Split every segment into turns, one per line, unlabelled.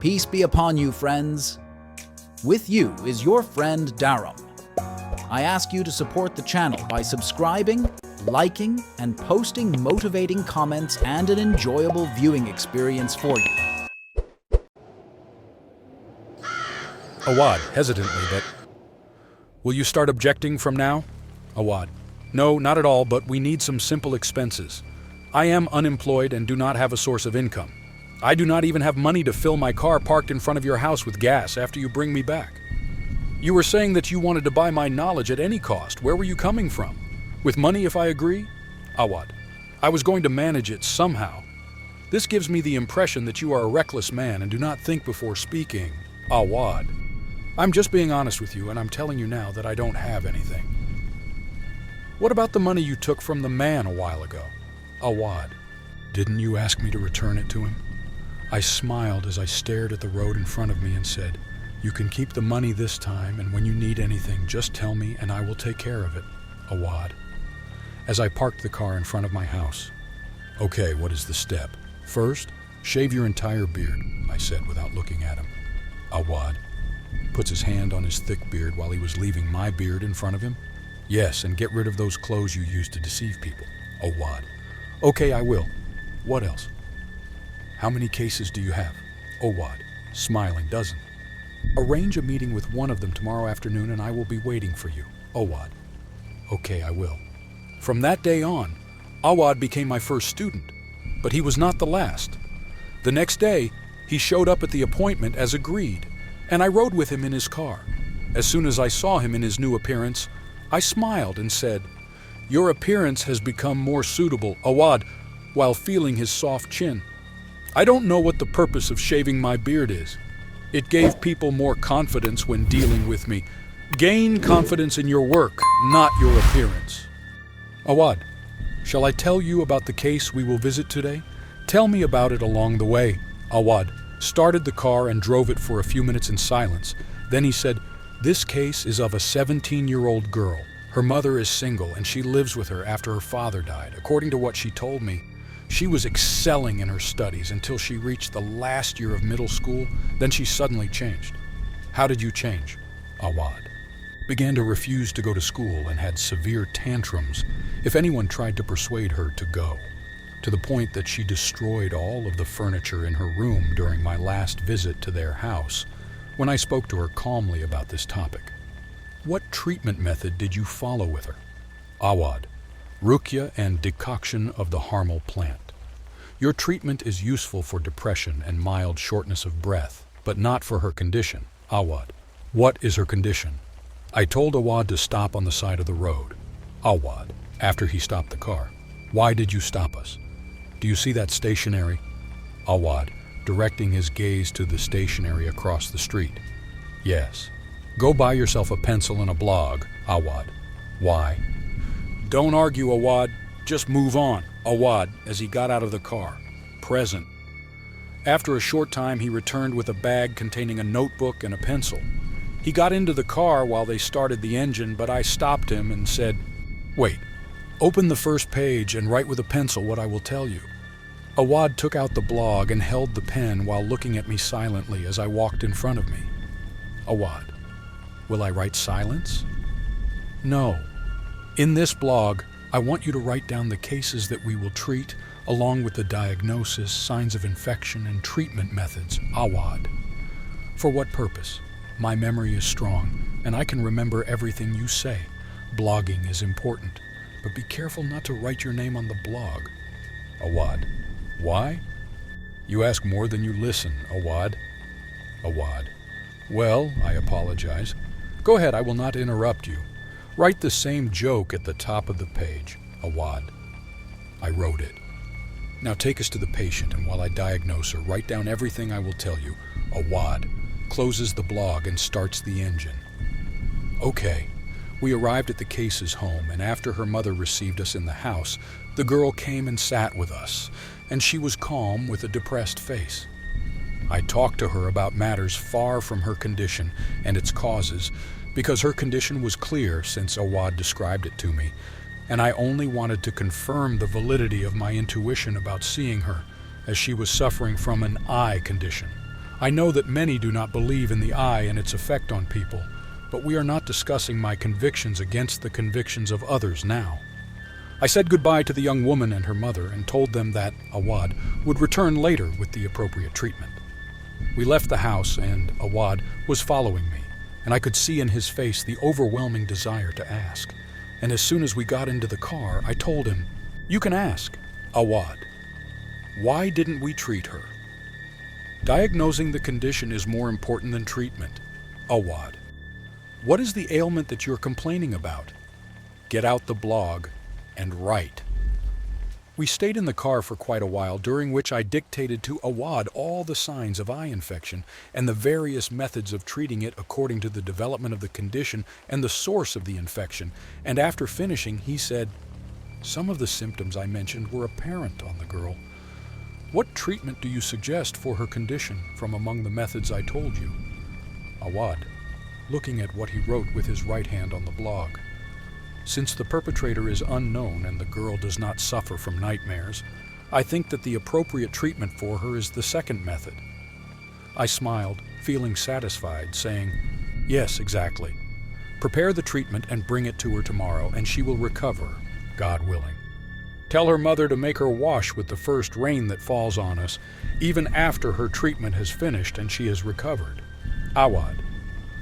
Peace be upon you, friends. With you is your friend Darum. I ask you to support the channel by subscribing, liking, and posting motivating comments and an enjoyable viewing experience for you.
Awad, hesitantly, but... Will you start objecting from now? Awad. No, not at all, but we need some simple expenses. I am unemployed and do not have a source of income. I do not even have money to fill my car parked in front of your house with gas after you bring me back. You were saying that you wanted to buy my knowledge at any cost. Where were you coming from? With money if I agree? Awad. I was going to manage it somehow. This gives me the impression that you are a reckless man and do not think before speaking. Awad. I'm just being honest with you, and I'm telling you now that I don't have anything. What about the money you took from the man a while ago? Awad. Didn't you ask me to return it to him? I smiled as I stared at the road in front of me and said, "You can keep the money this time, and when you need anything, just tell me and I will take care of it." Awad. As I parked the car in front of my house. "Okay, what is the step? First, shave your entire beard," I said without looking at him. Awad puts his hand on his thick beard while he was leaving my beard in front of him. "Yes, and get rid of those clothes you used to deceive people." Awad. "Okay, I will. What else?" "How many cases do you have?" Awad, smiling, "Dozen. Arrange a meeting with one of them tomorrow afternoon and I will be waiting for you." Awad. "Okay, I will." From that day on, Awad became my first student, but he was not the last. The next day, he showed up at the appointment as agreed, and I rode with him in his car. As soon as I saw him in his new appearance, I smiled and said, "Your appearance has become more suitable," Awad, while feeling his soft chin. "I don't know what the purpose of shaving my beard is. It gave people more confidence when dealing with me. Gain confidence in your work, not your appearance." Awad, shall I tell you about the case we will visit today? Tell me about it along the way. Awad started the car and drove it for a few minutes in silence. Then he said, "This case is of a 17-year-old girl. Her mother is single and she lives with her after her father died. According to what she told me, she was excelling in her studies until she reached the last year of middle school. Then she suddenly changed." "How did you change?" Awad. "Began to refuse to go to school and had severe tantrums if anyone tried to persuade her to go, to the point that she destroyed all of the furniture in her room during my last visit to their house when I spoke to her calmly about this topic." "What treatment method did you follow with her?" Awad. "Ruqya and decoction of the harmal plant. Your treatment is useful for depression and mild shortness of breath, but not for her condition." Awad. "What is her condition?" I told Awad to stop on the side of the road. Awad, after he stopped the car. "Why did you stop us?" "Do you see that stationery?" Awad, directing his gaze to the stationery across the street. "Yes." "Go buy yourself a pencil and a blog." Awad. "Why?" "Don't argue, Awad. Just move on." Awad, as he got out of the car. Present. After a short time, he returned with a bag containing a notebook and a pencil. He got into the car while they started the engine, but I stopped him and said, "Wait, open the first page and write with a pencil what I will tell you." Awad took out the blog and held the pen while looking at me silently as I walked in front of me. Awad. "Will I write silence?" "No. In this blog, I want you to write down the cases that we will treat, along with the diagnosis, signs of infection, and treatment methods." Awad. "For what purpose? My memory is strong, and I can remember everything you say. Blogging is important, but be careful not to write your name on the blog." Awad. "Why?" "You ask more than you listen, Awad." Awad. "Well, I apologize. Go ahead, I will not interrupt you. Write the same joke at the top of the page." Awad. I wrote it. "Now take us to the patient, and while I diagnose her, write down everything I will tell you." Awad closes the blog and starts the engine. Okay. We arrived at the case's home, and after her mother received us in the house, the girl came and sat with us, and she was calm with a depressed face. I talked to her about matters far from her condition and its causes, because her condition was clear since Awad described it to me, and I only wanted to confirm the validity of my intuition about seeing her, as she was suffering from an eye condition. I know that many do not believe in the eye and its effect on people, but we are not discussing my convictions against the convictions of others now. I said goodbye to the young woman and her mother and told them that Awad would return later with the appropriate treatment. We left the house and Awad was following me, and I could see in his face the overwhelming desire to ask. And as soon as we got into the car, I told him, "You can ask, Awad, why didn't we treat her? Diagnosing the condition is more important than treatment. Awad, what is the ailment that you're complaining about? Get out the blog and write." We stayed in the car for quite a while, during which I dictated to Awad all the signs of eye infection and the various methods of treating it according to the development of the condition and the source of the infection, and after finishing he said, "Some of the symptoms I mentioned were apparent on the girl. What treatment do you suggest for her condition from among the methods I told you?" Awad, looking at what he wrote with his right hand on the blog. "Since the perpetrator is unknown and the girl does not suffer from nightmares, I think that the appropriate treatment for her is the second method." I smiled, feeling satisfied, saying, "Yes, exactly. Prepare the treatment and bring it to her tomorrow, and she will recover, God willing. Tell her mother to make her wash with the first rain that falls on us, even after her treatment has finished and she has recovered. Awad,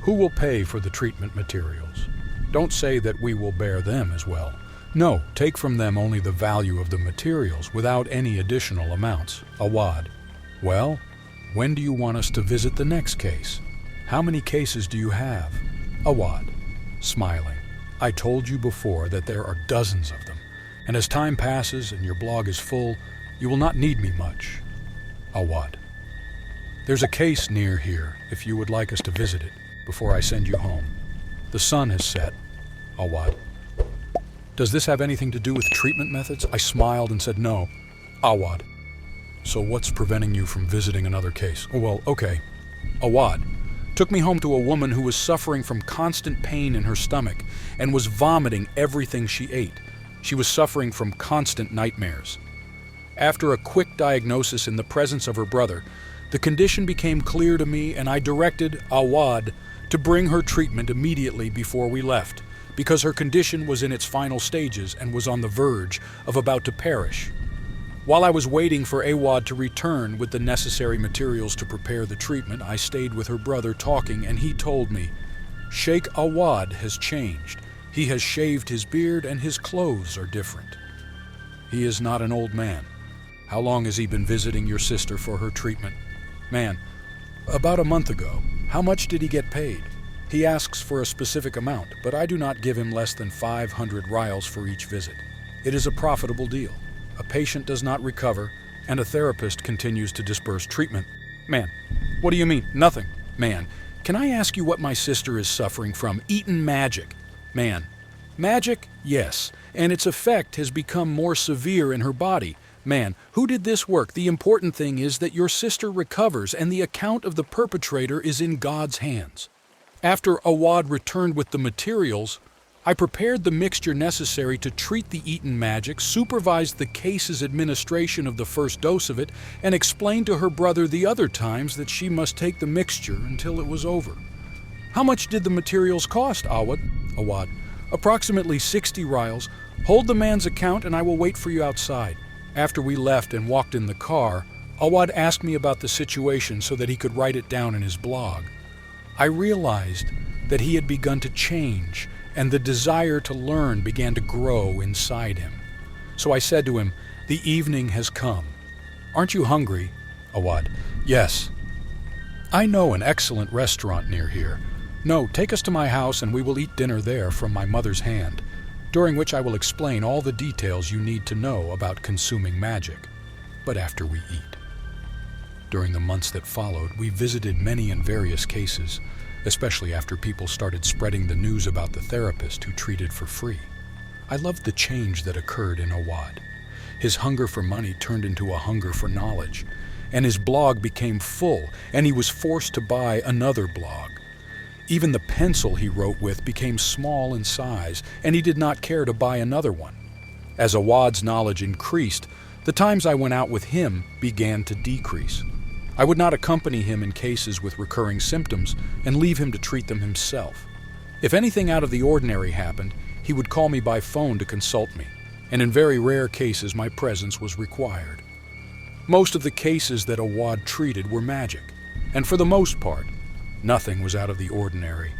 who will pay for the treatment materials? Don't say that we will bear them as well. No, take from them only the value of the materials without any additional amounts. Awad, well, when do you want us to visit the next case? How many cases do you have? Awad, smiling, I told you before that there are dozens of them, and as time passes and your blog is full, you will not need me much. Awad, there's a case near here if you would like us to visit it before I send you home. The sun has set. Awad, does this have anything to do with treatment methods? I smiled and said no. Awad, so what's preventing you from visiting another case? Oh, well, okay. Awad took me home to a woman who was suffering from constant pain in her stomach and was vomiting everything she ate. She was suffering from constant nightmares. After a quick diagnosis in the presence of her brother, the condition became clear to me, and I directed Awad to bring her treatment immediately before we left, because her condition was in its final stages and was on the verge of about to perish. While I was waiting for Awad to return with the necessary materials to prepare the treatment, I stayed with her brother talking, and he told me, "Sheikh Awad has changed. He has shaved his beard and his clothes are different. He is not an old man. How long has he been visiting your sister for her treatment?" "Man, about a month ago. How much did he get paid?" "He asks for a specific amount, but I do not give him less than 500 rials for each visit. It is a profitable deal. A patient does not recover, and a therapist continues to disperse treatment." "Man, what do you mean? Nothing." "Man, can I ask you what my sister is suffering from? Eaten magic." "Man, magic? Yes, and its effect has become more severe in her body. Man, who did this work? The important thing is that your sister recovers, and the account of the perpetrator is in God's hands." After Awad returned with the materials, I prepared the mixture necessary to treat the eaten magic, supervised the case's administration of the first dose of it, and explained to her brother the other times that she must take the mixture until it was over. "How much did the materials cost, Awad?" "Awad, approximately 60 rials. Hold the man's account and I will wait for you outside." After we left and walked in the car, Awad asked me about the situation so that he could write it down in his blog. I realized that he had begun to change, and the desire to learn began to grow inside him. So I said to him, "The evening has come. Aren't you hungry?" Awad, "Yes. I know an excellent restaurant near here. No, take us to my house and we will eat dinner there from my mother's hand, during which I will explain all the details you need to know about consuming magic, but after we eat." During the months that followed, we visited many and various cases, especially after people started spreading the news about the therapist who treated for free. I loved the change that occurred in Awad. His hunger for money turned into a hunger for knowledge, and his blog became full, and he was forced to buy another blog. Even the pencil he wrote with became small in size, and he did not care to buy another one. As Awad's knowledge increased, the times I went out with him began to decrease. I would not accompany him in cases with recurring symptoms and leave him to treat them himself. If anything out of the ordinary happened, he would call me by phone to consult me, and in very rare cases my presence was required. Most of the cases that Awad treated were magic, and for the most part, nothing was out of the ordinary.